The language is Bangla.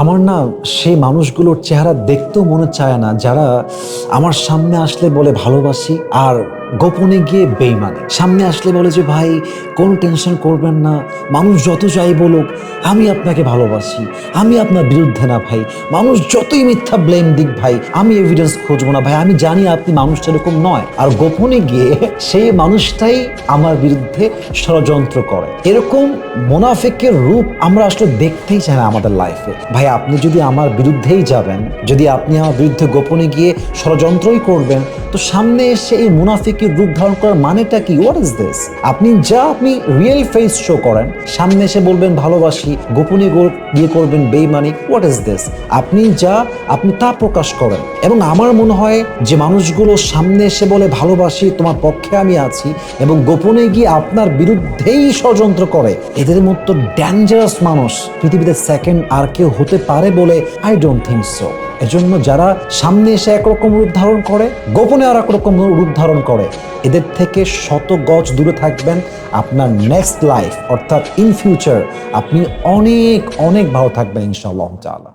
আমার না সেই মানুষগুলোর চেহারা দেখতেও মনে চায় না যারা আমার সামনে আসলে বলে ভালোবাসি আর গোপনে গিয়ে বেইমানি। সামনে আসলে বলে যে ভাই কোনো টেনশন করবেন না, মানুষ যত যাই বলুক আমি আপনাকে ভালোবাসি, আমি আপনার বিরুদ্ধে না ভাই, মানুষ যতই মিথ্যা ব্লেম দিক ভাই আমি এভিডেন্স খুঁজবো না ভাই, আমি জানি আপনি মানুষটা এরকম নয়। আর গোপনে গিয়ে সেই মানুষটাই আমার বিরুদ্ধে ষড়যন্ত্র করে। এরকম মোনাফিকের রূপ আমরা আসলে দেখতেই চাই না আমাদের লাইফে। ভাই আপনি যদি আমার বিরুদ্ধেই যাবেন, যদি আপনি আমার বিরুদ্ধে গোপনে গিয়ে ষড়যন্ত্রই করবেন, তো সামনে এসে এই মুনাফিকের রূপ ধারণ করার মানেটা কি? What is this? আপনি রিয়েল ফেস শো করেন, সামনে এসে বলবেন ভালোবাসি, গোপনে গিয়ে করবেন বেইমানি। What is this? আপনি তা প্রকাশ করেন। এবং আমার মনে হয় যে মানুষগুলো সামনে এসে বলে ভালোবাসি, তোমার পক্ষে আমি আছি, এবং গোপনে গিয়ে আপনার বিরুদ্ধেই ষড়যন্ত্র করে, এদের মতো ডেঞ্জারাস মানুষ পৃথিবীতে সেকেন্ড আর কেউ হতে পারে বলে আই ডোন্ট থিঙ্ক সো। এজন্য যারা সামনে এসে একরকম রূপ ধারণ করে, গোপনে আর একরকম রূপ ধারণ করে, এদের থেকে শত গজ দূরে থাকবেন। আপনার নেক্সট লাইফ অর্থাৎ ইন ফিউচার আপনি অনেক অনেক ভালো থাকবেন ইনশাআল্লাহ তাআলা।